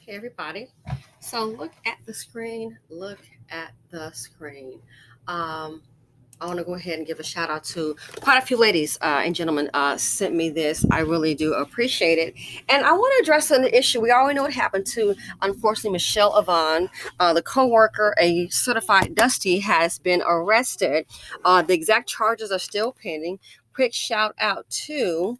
Okay, everybody. So look at the screen. Look at the screen. Um, I want to go ahead and give a shout out to quite a few ladies and gentlemen sent me this. I really do appreciate it. And I want to address an issue. We already know what happened to, unfortunately, Michelle Avon, the co-worker, a certified Dusty, has been arrested. The exact charges are still pending. Quick shout out to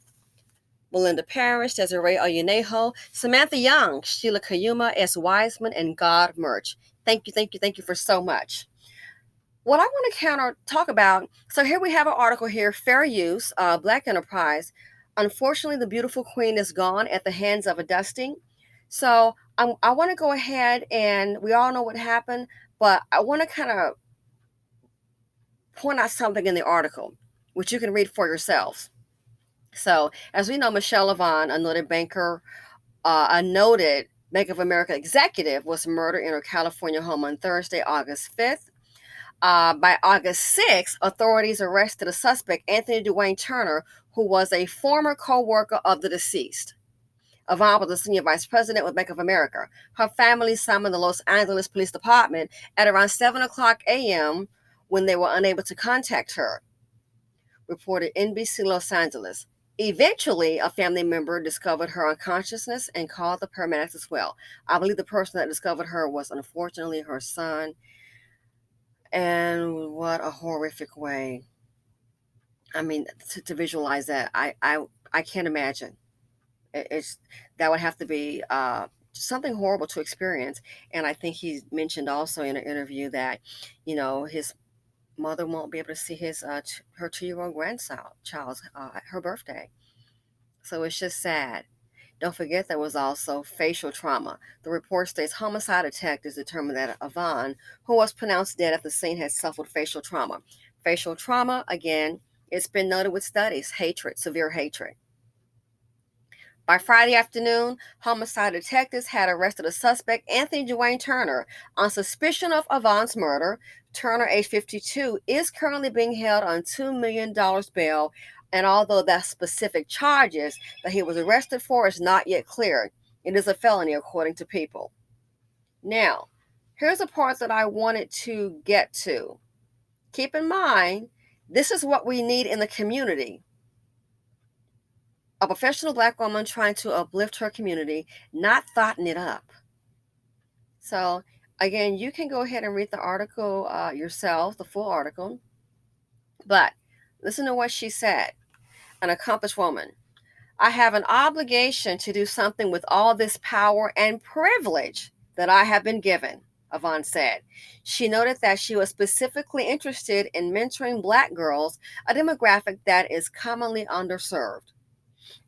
Melinda Parrish, Desiree Oyuneho, Samantha Young, Sheila Kayuma, S. Wiseman, and God Murch. Thank you for so much. What I want to talk about, so here we have an article here, Fair Use, Black Enterprise. Unfortunately, the beautiful queen is gone at the hands of a dusting. So I want to go ahead and we all know what happened, but I want to kind of point out something in the article, which you can read for yourselves. So, as we know, Michelle Avon, a noted banker, a noted Bank of America executive, was murdered in her California home on Thursday, August 5th. By August 6th, authorities arrested a suspect, Anthony Dwayne Turner, who was a former co worker of the deceased. Avon was the senior vice president with Bank of America. Her family summoned the Los Angeles Police Department at around 7 o'clock a.m. when they were unable to contact her, reported NBC Los Angeles. Eventually, a family member discovered her unconsciousness and called the paramedics as well. I believe the person that discovered her was unfortunately her son. And what a horrific way. I mean, to visualize that, I can't imagine. It's that would have to be something horrible to experience. And I think he mentioned also in an interview that, his mother won't be able to see his her 2-year-old grandchild's her birthday. So it's just sad. Don't forget there was also facial trauma. The report states homicide detectives determined that Avon, who was pronounced dead at the scene, had suffered facial trauma. Facial trauma, again, it's been noted with studies, hatred, severe hatred. By Friday afternoon, homicide detectives had arrested a suspect, Anthony Dwayne Turner, on suspicion of Avon's murder. Turner, age 52, is currently being held on $2 million bail, and although the specific charges that he was arrested for is not yet cleared, it is a felony according to People. Now, here's the part that I wanted to get to. Keep in mind, this is what we need in the community. A professional Black woman trying to uplift her community, not thotting it up. So, again, you can go ahead and read the article yourself, the full article. But listen to what she said. An accomplished woman. I have an obligation to do something with all this power and privilege that I have been given, Avon said. She noted that she was specifically interested in mentoring Black girls, a demographic that is commonly underserved.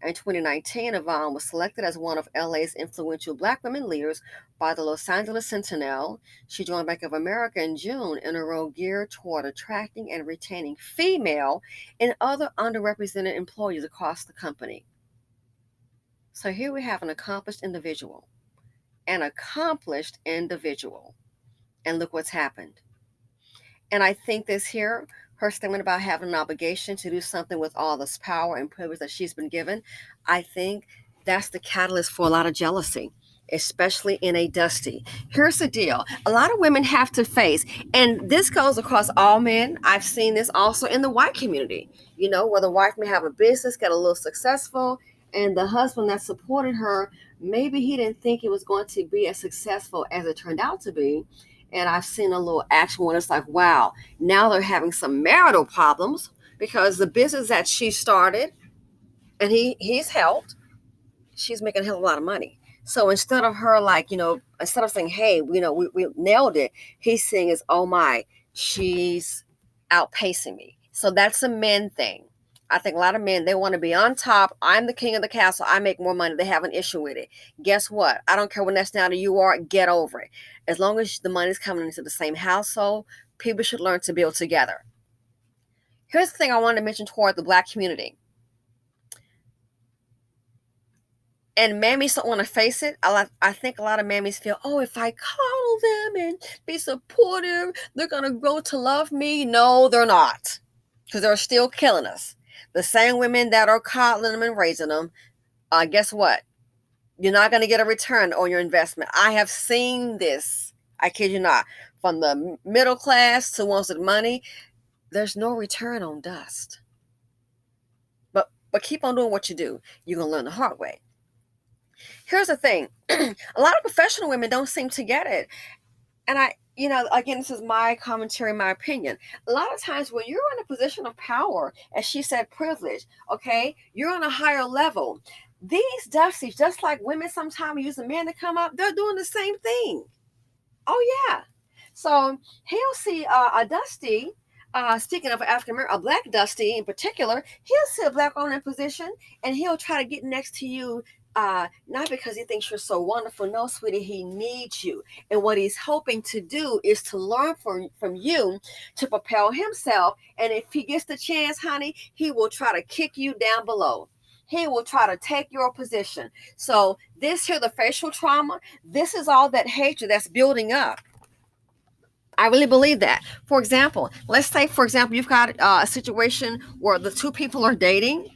In 2019, Avon was selected as one of LA's influential Black women leaders by the Los Angeles Sentinel. She joined Bank of America in June in a role geared toward attracting and retaining female and other underrepresented employees across the company. So here we have an accomplished individual. An accomplished individual. And look what's happened. And I think this here, her statement about having an obligation to do something with all this power and privilege that she's been given, I think that's the catalyst for a lot of jealousy, especially in a dusty. Here's the deal. A lot of women have to face, and this goes across all men. I've seen this also in the white community, where the wife may have a business, get a little successful, and the husband that supported her, maybe he didn't think it was going to be as successful as it turned out to be. And I've seen a little action when it's like, wow, now they're having some marital problems because the business that she started and he's helped, she's making a hell of a lot of money. So instead of her instead of saying, hey, we nailed it, he's saying is, oh my, she's outpacing me. So that's a men thing. I think a lot of men, they want to be on top. I'm the king of the castle. I make more money. They have an issue with it. Guess what? I don't care what nationality you are. Get over it. As long as the money's coming into the same household, people should learn to build together. Here's the thing I wanted to mention toward the Black community. And mammies don't want to face it. I think a lot of mammies feel, oh, if I coddle them and be supportive, they're going to grow to love me. No, they're not. Because they're still killing us. The same women that are coddling them and raising them, guess what? You're not going to get a return on your investment. I have seen this. I kid you not. From the middle class to ones with money, there's no return on dust. But keep on doing what you do. You're going to learn the hard way. Here's the thing. A lot of professional women don't seem to get it. And again, this is my commentary, my opinion. A lot of times when you're in a position of power, as she said, privilege, okay, you're on a higher level. These Dusties, just like women sometimes use a man to come up, they're doing the same thing. Oh, yeah. So he'll see a Dusty, speaking of African American, a black Dusty in particular, he'll see a black woman in position and he'll try to get next to you. Not because he thinks you're so wonderful. No, sweetie, he needs you. And what he's hoping to do is to learn from you to propel himself. And if he gets the chance, honey, he will try to kick you down below. He will try to take your position. So this here, the facial trauma, this is all that hatred that's building up. I really believe that. For example, let's say, for example, you've got a situation where the two people are dating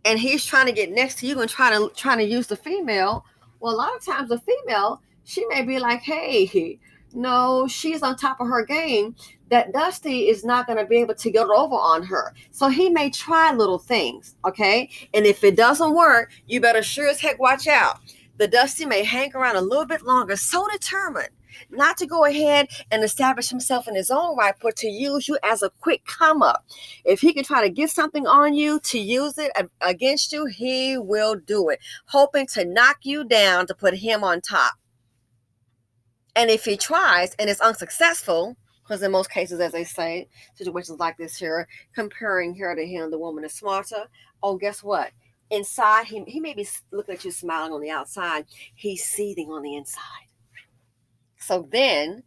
and he's trying to get next to you and trying to use the female. Well, a lot of times the female, she may be like, hey, no, she's on top of her game. That Dusty is not going to be able to get over on her. So he may try little things, okay? And if it doesn't work, you better sure as heck watch out. The Dusty may hang around a little bit longer, so determined not to go ahead and establish himself in his own right, but to use you as a quick come up. If he can try to get something on you to use it against you, he will do it, hoping to knock you down to put him on top. And if he tries and it's unsuccessful, because in most cases, as they say, situations like this here, comparing her to him, the woman is smarter. Oh, guess what? Inside, he may be looking at you smiling on the outside. He's seething on the inside. So then,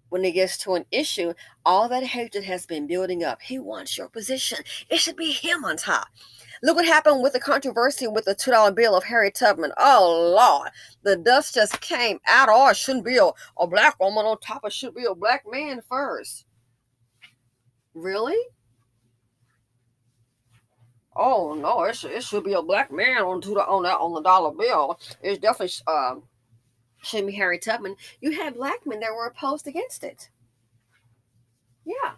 when it gets to an issue, all that hatred has been building up. He wants your position. It should be him on top. Look what happened with the controversy with the $2 bill of Harriet Tubman. Oh, Lord. The dust just came out. Oh, it shouldn't be a black woman on top. It should be a black man first. Really? Oh, no, it should be a black man on the dollar bill. It's definitely shouldn't be Harriet Tubman. You had black men that were opposed against it. Yeah.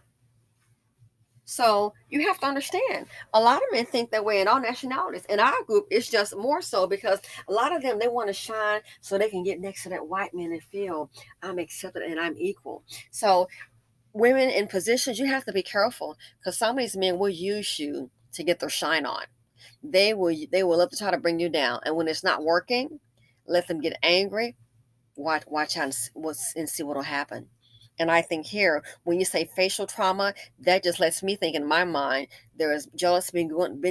So you have to understand, a lot of men think that way in all nationalities. In our group, it's just more so because a lot of them, they want to shine so they can get next to that white man and feel I'm accepted and I'm equal. So women in positions, you have to be careful because some of these men will use you to get their shine on. They will love to try to bring you down. And when it's not working, let them get angry. Watch out and see what will happen. And I think here, when you say facial trauma, that just lets me think in my mind, there is jealousy been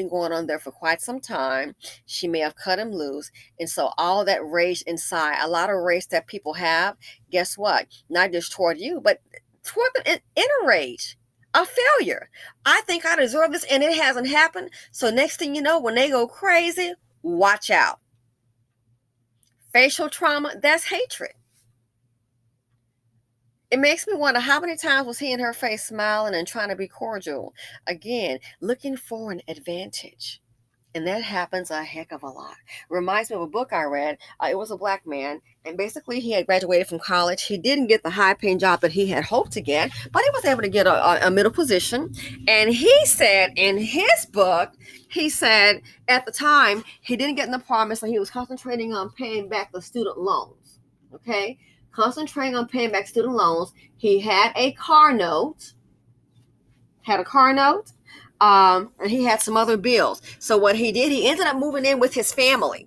going on there for quite some time. She may have cut him loose. And so all that rage inside, a lot of rage that people have, guess what? Not just toward you, but toward the inner rage. A failure. I think I deserve this and it hasn't happened. So next thing you know, when they go crazy, watch out. Facial trauma, that's hatred. It makes me wonder how many times was he in her face smiling and trying to be cordial? Again, looking for an advantage. And that happens a heck of a lot. Reminds me of a book I read. It was a black man, and basically he had graduated from college. He didn't get the high-paying job that he had hoped to get, but he was able to get a middle position. And he said in his book, he said at the time he didn't get an apartment, so he was concentrating on paying back the student loans. Okay, concentrating on paying back student loans. He had a car note. And he had some other bills. So what he did, he ended up moving in with his family,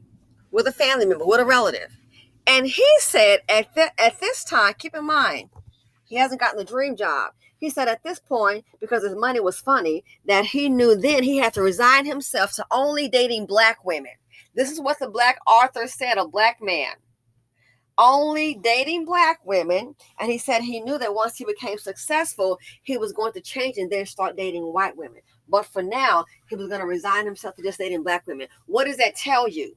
with a family member, with a relative. And he said at this time, keep in mind, he hasn't gotten the dream job. He said at this point, because his money was funny, that he knew then he had to resign himself to only dating black women. This is what the black author said, a black man. Only dating black women. And he said he knew that once he became successful, he was going to change and then start dating white women. But for now, he was going to resign himself to just dating black women. What does that tell you?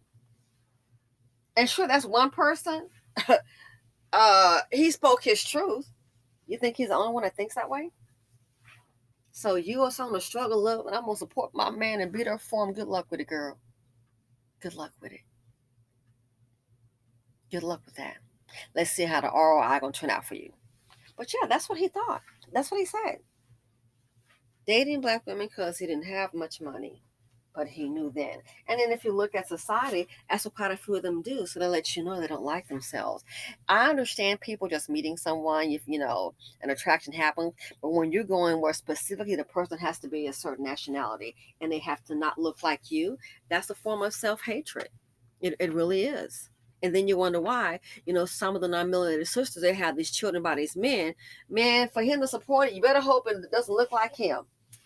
And sure, that's one person. He spoke his truth. You think he's the only one that thinks that way? So you are on a struggle, love, and I'm going to support my man and beat up for him. Good luck with it, girl. Good luck with it. Good luck with that. Let's see how the ROI gonna turn out for you. But yeah, that's what he thought. That's what he said. Dating black women because he didn't have much money, but he knew then. And then if you look at society, that's what quite a few of them do. So they let you know they don't like themselves. I understand people just meeting someone, if you know, an attraction happens, but when you're going where specifically the person has to be a certain nationality and they have to not look like you, that's a form of self-hatred. It really is. And then you wonder why, some of the non-melanated sisters, they have these children by these men. Man, for him to support it, you better hope it doesn't look like him.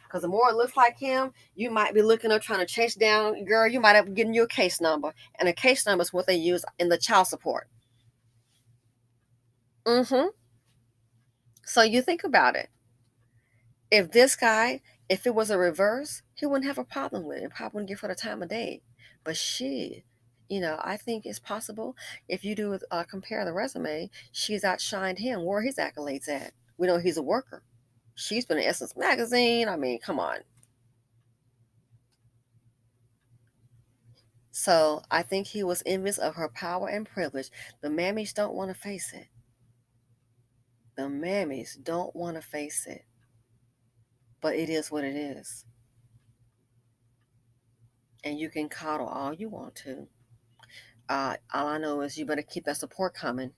Because the more it looks like him, you might be looking up trying to chase down, girl, you might have given you a case number. And a case number is what they use in the child support. Mm-hmm. So you think about it. If this guy, if it was a reverse, he wouldn't have a problem with it. Probably wouldn't give her the time of day. But she, I think it's possible if you do compare the resume, she's outshined him. Where are his accolades at? We know he's a worker. She's been in Essence magazine. I mean, come on. So I think he was envious of her power and privilege. The mammies don't want to face it. The mammies don't want to face it. But it is what it is. And you can coddle all you want to. All I know is you better keep that support coming,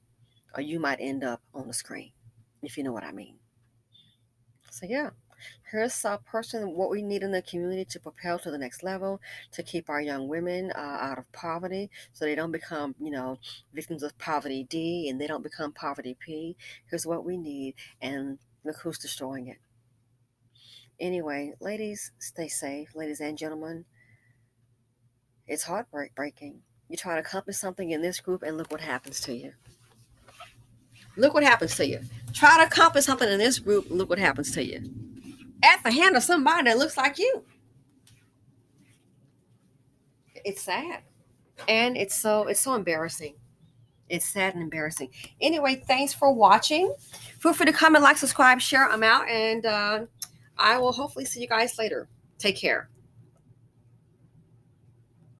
or you might end up on the screen, if you know what I mean. So yeah, here's a person what we need in the community to propel to the next level, to keep our young women out of poverty, so they don't become, victims of poverty D, and they don't become poverty P. Here's what we need, and look who's destroying it. Anyway, ladies, stay safe. Ladies and gentlemen, it's heartbreaking. You try to accomplish something in this group, and look what happens to you. Look what happens to you. Try to accomplish something in this group, look what happens to you. At the hand of somebody that looks like you. It's sad. And it's so embarrassing. It's sad and embarrassing. Anyway, thanks for watching. Feel free to comment, like, subscribe, share. I'm out, and I will hopefully see you guys later. Take care.